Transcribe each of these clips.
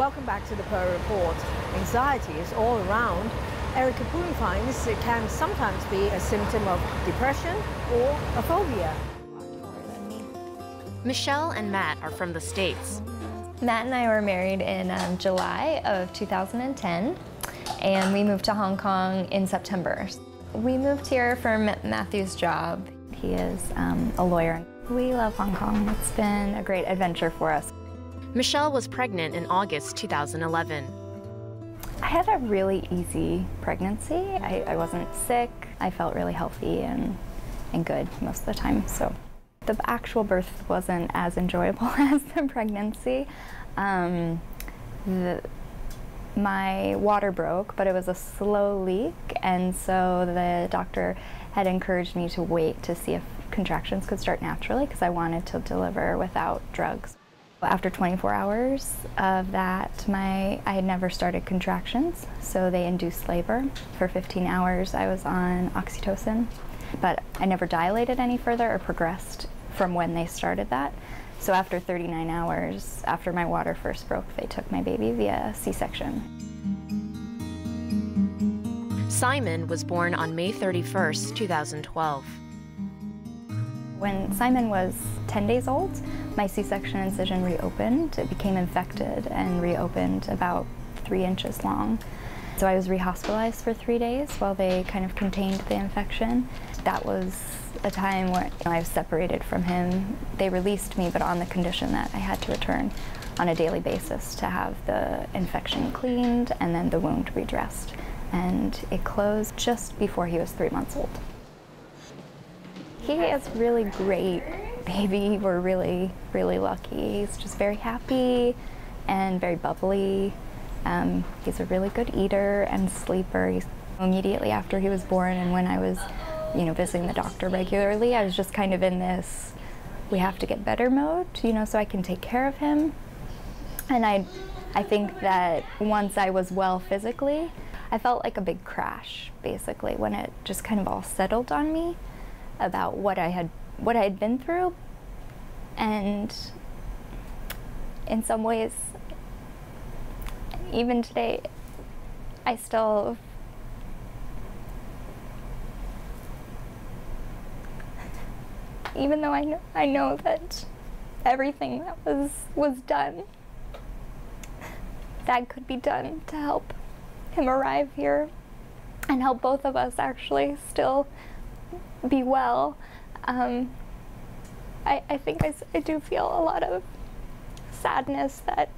Welcome back to the Perch Report. Anxiety is all around. Erica Poon finds it can sometimes be a symptom of depression or a phobia. Michelle and Matt are from the States. Matt and I were married in July of 2010, and we moved to Hong Kong in September. We moved here for Matthew's job. He is a lawyer. We love Hong Kong. It's been a great adventure for us. Michelle was pregnant in August 2011. I had a really easy pregnancy. I wasn't sick. I felt really healthy and good most of the time. So the actual birth wasn't as enjoyable as the pregnancy. My water broke, but it was a slow leak, and so the doctor had encouraged me to wait to see if contractions could start naturally because I wanted to deliver without drugs. After 24 hours of that, I had never started contractions, so they induced labor. For 15 hours I was on oxytocin, but I never dilated any further or progressed from when they started that. So after 39 hours, after my water first broke, they took my baby via C-section. Simon was born on May 31st, 2012. When Simon was 10 days old, my C-section incision reopened. It became infected and reopened about 3 inches long. So I was rehospitalized for 3 days while they kind of contained the infection. That was a time where I was separated from him. They released me, but on the condition that I had to return on a daily basis to have the infection cleaned and then the wound redressed. And it closed just before he was 3 months old. He is really great baby. We're really, really lucky. He's just very happy and very bubbly. He's a really good eater and sleeper. Immediately after he was born and when I was visiting the doctor regularly, I was just kind of in this, we have to get better mode, so I can take care of him. And I think that once I was well physically, I felt like a big crash, basically, when it just kind of all settled on me about what I had been through. And in some ways, even today, I still even though I know that everything that was done that could be done to help him arrive here and help both of us actually still be well, I think I do feel a lot of sadness that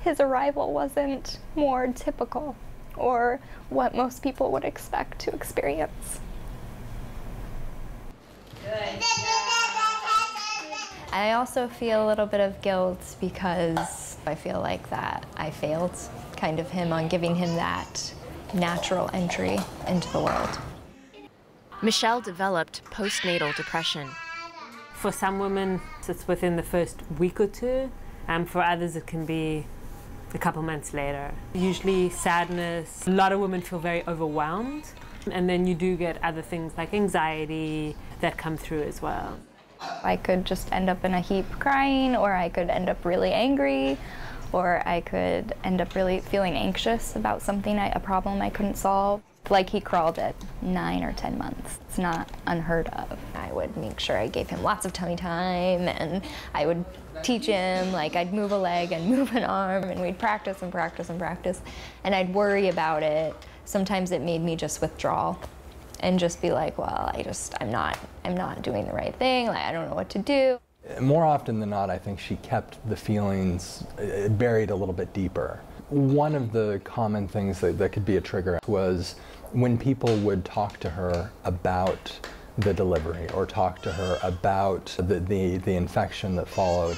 his arrival wasn't more typical or what most people would expect to experience. Good. I also feel a little bit of guilt because I feel like that I failed kind of him on giving him that natural entry into the world. Michelle developed postnatal depression. For some women, it's within the first week or two, and for others it can be a couple months later. Usually sadness. A lot of women feel very overwhelmed, and then you do get other things like anxiety that come through as well. I could just end up in a heap crying, or I could end up really angry, or I could end up really feeling anxious about something, a problem I couldn't solve. Like he crawled at 9 or 10 months. It's not unheard of. I would make sure I gave him lots of tummy time, and I would teach him, like I'd move a leg and move an arm, and we'd practice and practice and practice, and I'd worry about it. Sometimes it made me just withdraw and just be like, well, I'm not doing the right thing, like I don't know what to do. More often than not, I think she kept the feelings buried a little bit deeper. One of the common things that could be a trigger was when people would talk to her about the delivery or talk to her about the infection that followed.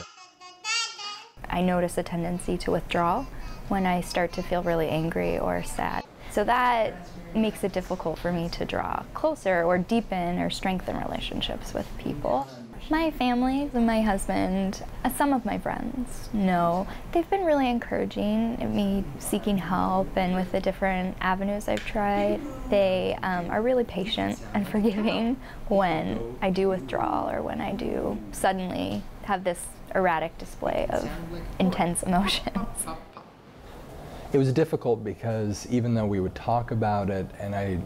I notice a tendency to withdraw when I start to feel really angry or sad. So that makes it difficult for me to draw closer or deepen or strengthen relationships with people. My family, my husband, some of my friends, no. They've been really encouraging me seeking help, and with the different avenues I've tried, they are really patient and forgiving when I do withdraw or when I do suddenly have this erratic display of intense emotions. It was difficult because even though we would talk about it and I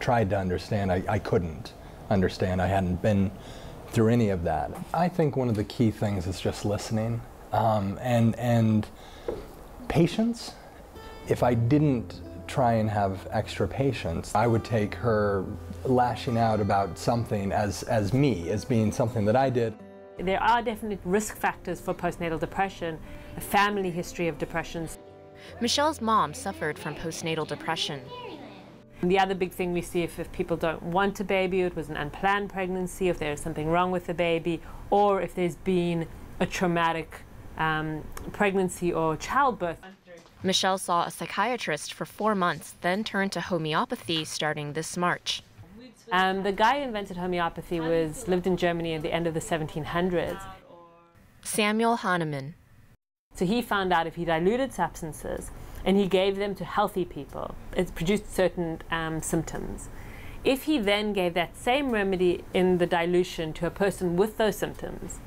tried to understand, I couldn't understand. I hadn't been through any of that. I think one of the key things is just listening and patience. If I didn't try and have extra patience, I would take her lashing out about something as being something that I did. There are definite risk factors for postnatal depression, a family history of depressions. Michelle's mom suffered from postnatal depression. And the other big thing we see if people don't want a baby, it was an unplanned pregnancy, if there's something wrong with the baby, or if there's been a traumatic pregnancy or childbirth. Michelle saw a psychiatrist for 4 months, then turned to homeopathy starting this March. The guy who invented homeopathy lived in Germany at the end of the 1700s. Samuel Hahnemann. So he found out if he diluted substances and he gave them to healthy people, it produced certain symptoms. If he then gave that same remedy in the dilution to a person with those symptoms,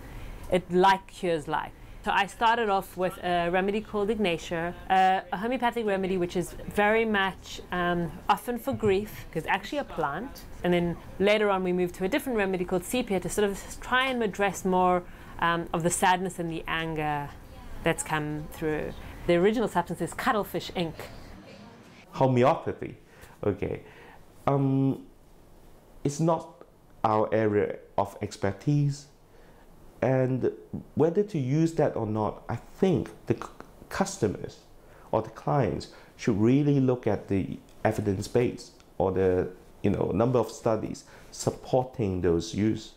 it like cures like. So I started off with a remedy called Ignatia, a homeopathic remedy which is very much often for grief, because it's actually a plant. And then later on we moved to a different remedy called sepia to sort of try and address more of the sadness and the anger that's come through. The original substance is cuttlefish ink. Homeopathy, okay. It's not our area of expertise. And whether to use that or not, I think the customers or the clients should really look at the evidence base or the number of studies supporting those use.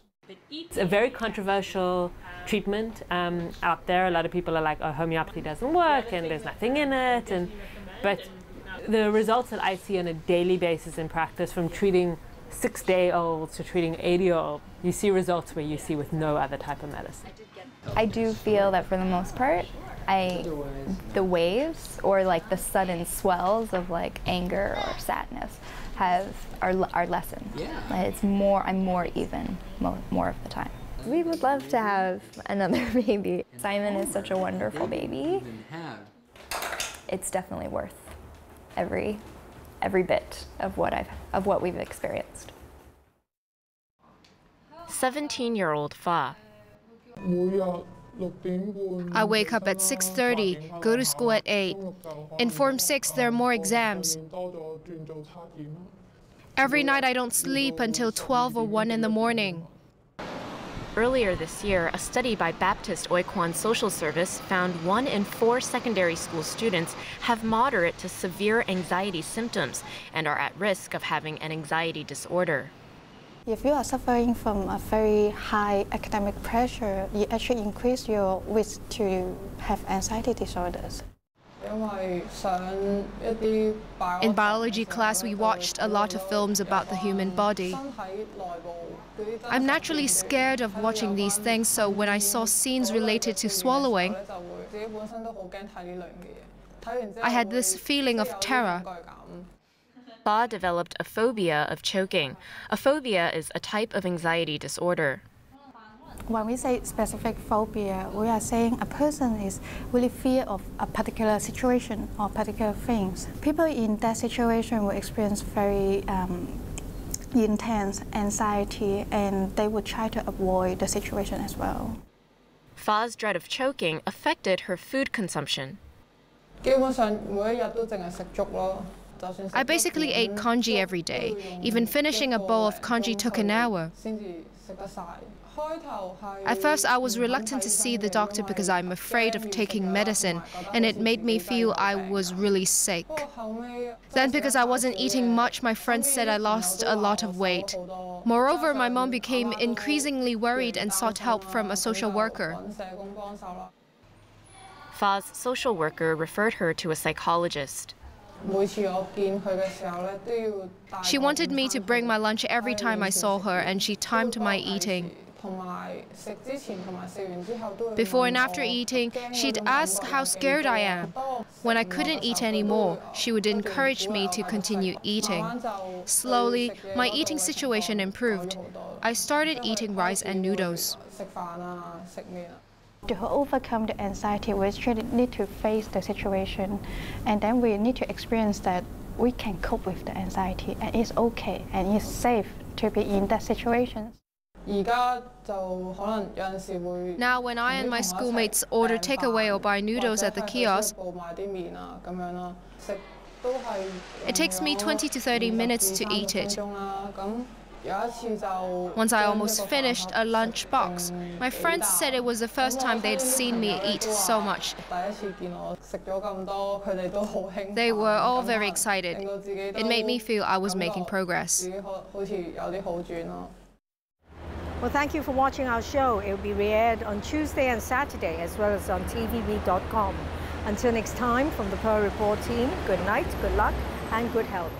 It's a very controversial treatment out there. A lot of people are like, oh, homeopathy doesn't work and there's nothing in it. But the results that I see on a daily basis in practice, from treating 6-day-olds to treating 80-year-olds, you see results where you see with no other type of medicine. I do feel that for the most part, the waves or like the sudden swells of like anger or sadness are lessened. Yeah. I'm more even more of the time. We would love to have another baby. Simon is such a wonderful baby. It's definitely worth every bit of what we've experienced. 17-year-old Fa. I wake up at 6:30, go to school at 8. In Form 6, there are more exams. Every night I don't sleep until 12 or 1 in the morning. Earlier this year, a study by Baptist Oikwan Social Service found 1 in 4 secondary school students have moderate to severe anxiety symptoms and are at risk of having an anxiety disorder. If you are suffering from a very high academic pressure, you actually increase your risk to have anxiety disorders. In biology class, we watched a lot of films about the human body. I'm naturally scared of watching these things, so when I saw scenes related to swallowing, I had this feeling of terror. Fa developed a phobia of choking. A phobia is a type of anxiety disorder. When we say specific phobia, we are saying a person is really fear of a particular situation or particular things. People in that situation will experience very intense anxiety, and they would try to avoid the situation as well. Fa's dread of choking affected her food consumption. I basically ate congee every day. Even finishing a bowl of congee took an hour. At first, I was reluctant to see the doctor because I'm afraid of taking medicine, and it made me feel I was really sick. Then, because I wasn't eating much, my friends said I lost a lot of weight. Moreover, my mom became increasingly worried and sought help from a social worker. Fa's social worker referred her to a psychologist. She wanted me to bring my lunch every time I saw her, and she timed my eating. Before and after eating, she'd ask how scared I am. When I couldn't eat anymore, she would encourage me to continue eating. Slowly, my eating situation improved. I started eating rice and noodles. To overcome the anxiety, we actually need to face the situation, and then we need to experience that we can cope with the anxiety, and it's okay, and it's safe to be in that situation. Now, when I and my schoolmates order takeaway or buy noodles at the kiosk, it takes me 20 to 30 minutes to eat it. Once I almost finished a lunch box. My friends said it was the first time they'd seen me eat so much. They were all very excited. It made me feel I was making progress. Well, thank you for watching our show. It will be re-aired on Tuesday and Saturday, as well as on tvb.com. Until next time, from the Pearl Report team, good night, good luck, and good health.